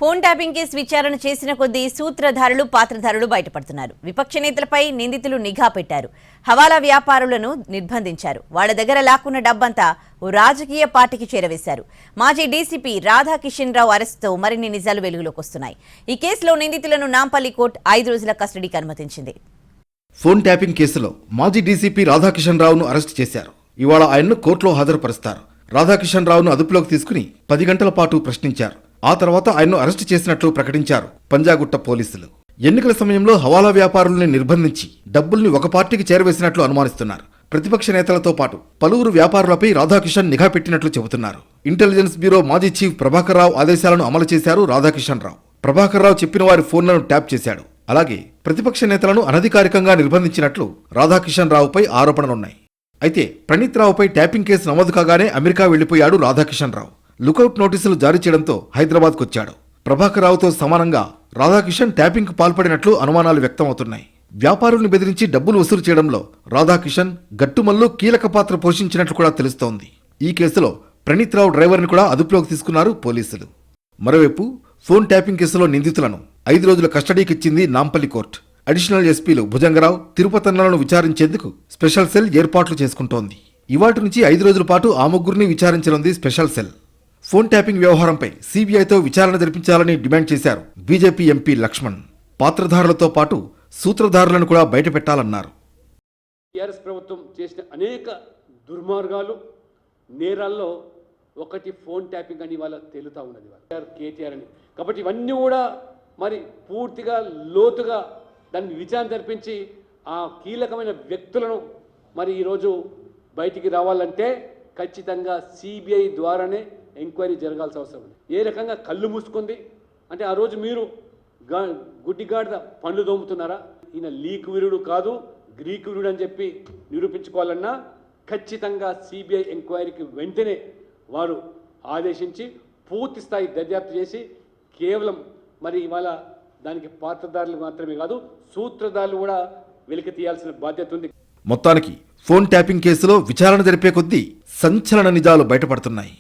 Phone tapping case విచారణ చేసిన కొద్దీ సూత్రధారులు పాత్రధారులు బయటపడుతున్నారు. విపక్ష నేతలపై నిందితులు నిఘా పెట్టారు. హవాలా వ్యాపారులను నిర్బంధించారు. వాళ్ల దగ్గర లాక్కున్న డబ్బంతా ఓ రాజకీయ పార్టీకి చేరవేశారు. మాజీ డీసీపీ రాధాకిషన్ రావు అరెస్టుతో మరిన్ని నిజాలు వెలుగులోకి వస్తున్నాయి. ఈ కేసులో నిందితులను నాంపల్లి కోర్టు 5 రోజుల కస్టడీకి అనుమతించింది. ఫోన్ ట్యాపింగ్ కేసులో మాజీ డీసీపీ రాధాకిషన్ రావును అరెస్టు చేశారు. ఇవాళ ఆయన్ను కోర్టులో హాజరుపరుస్తారు. రాధాకిషన్ రావును అదుపులోకి తీసుకుని 10 గంటల పాటు ప్రశ్నించారు. ఆ తర్వాత ఆయన్ను అరెస్టు చేసినట్లు ప్రకటించారు పంజాగుట్ట పోలీసులు. ఎన్నికల సమయంలో హవాలా వ్యాపారుల్ని నిర్బంధించి డబ్బుల్ని ఒక పార్టీకి చేరవేసినట్లు అనుమానిస్తున్నారు. ప్రతిపక్ష నేతలతో పాటు పలువురు వ్యాపారులపై రాధాకిషన్ నిఘా పెట్టినట్లు చెబుతున్నారు. ఇంటెలిజెన్స్ బ్యూరో మాజీ చీఫ్ ప్రభాకర్ రావు ఆదేశాలను అమలు చేశారు రాధాకిషన్ రావు. ప్రభాకర్ రావు చెప్పిన వారి ఫోన్లను ట్యాప్ చేశాడు. అలాగే ప్రతిపక్ష నేతలను అనధికారికంగా నిర్బంధించినట్లు రాధాకిషన్ రావుపై ఆరోపణలున్నాయి. అయితే ప్రణీత్ రావుపై ట్యాపింగ్ కేసు నమోదు కాగానే అమెరికా వెళ్లిపోయాడు రాధాకిషన్ రావు. లుకౌట్ నోటీసులు జారీ చేయడంతో హైదరాబాద్కు వచ్చాడు. ప్రభాకర్ రావుతో సమానంగా రాధాకిషన్ ట్యాపింగ్కు పాల్పడినట్లు అనుమానాలు వ్యక్తమవుతున్నాయి. వ్యాపారుల్ని బెదిరించి డబ్బులు వసూలు చేయడంలో రాధాకిషన్ గట్టుమల్లు కీలక పాత్ర పోషించినట్లు కూడా తెలుస్తోంది. ఈ కేసులో ప్రణీత్ రావు డ్రైవర్ని కూడా అదుపులోకి తీసుకున్నారు పోలీసులు. మరోవైపు ఫోన్ ట్యాపింగ్ కేసులో నిందితులను 5 రోజుల కస్టడీకిచ్చింది నాంపల్లి కోర్టు. అడిషనల్ ఎస్పీలు భుజంగరావు, తిరుపతన్నలను విచారించేందుకు స్పెషల్ సెల్ ఏర్పాట్లు చేసుకుంటోంది. ఇవాటి నుంచి 5 రోజుల పాటు ఆ ముగ్గురిని విచారించనుంది స్పెషల్ సెల్. ఫోన్ ట్యాపింగ్ వ్యవహారంపై సీబీఐతో విచారణ జరిపించాలని డిమాండ్ చేశారు బీజేపీ ఎంపీ లక్ష్మణ్. పాత్రధారులతో పాటు సూత్రధారులను కూడా బయటపెట్టాలన్నారు. టీఆర్ఎస్ ప్రభుత్వం చేసిన అనేక దుర్మార్గాలు, నేరాల్లో ఒకటి ఫోన్ ట్యాపింగ్ అని వాళ్ళ తేలుతా ఉన్నది కేటీఆర్ అని. కాబట్టి ఇవన్నీ కూడా మరి పూర్తిగా లోతుగా దాన్ని విచారణ జరిపించి ఆ కీలకమైన వ్యక్తులను మరి ఈరోజు బయటికి రావాలంటే ఖచ్చితంగా సిబిఐ ద్వారానే ఎంక్వైరీ జరగాల్సిన అవసరం ఉంది. ఏ రకంగా కళ్ళు మూసుకుంది అంటే ఆ రోజు మీరు గుడ్డిగాడిద పండ్లు దోముతున్నారా? ఈయన లీక్ వీరుడు కాదు, గ్రీక్ వీరుడు అని చెప్పి నిరూపించుకోవాలన్నా ఖచ్చితంగా సిబిఐ ఎంక్వైరీకి వెంటనే వారు ఆదేశించి పూర్తి స్థాయి దర్యాప్తు చేసి కేవలం మరి ఇవాళ దానికి పాత్రధారులు మాత్రమే కాదు సూత్రధారులు కూడా వెలికి తీయాల్సిన బాధ్యత ఉంది. మొత్తానికి ఫోన్ ట్యాపింగ్ కేసులో విచారణ జరిపే కొద్దీ సంచలన నిజాలు బయటపడుతున్నాయి.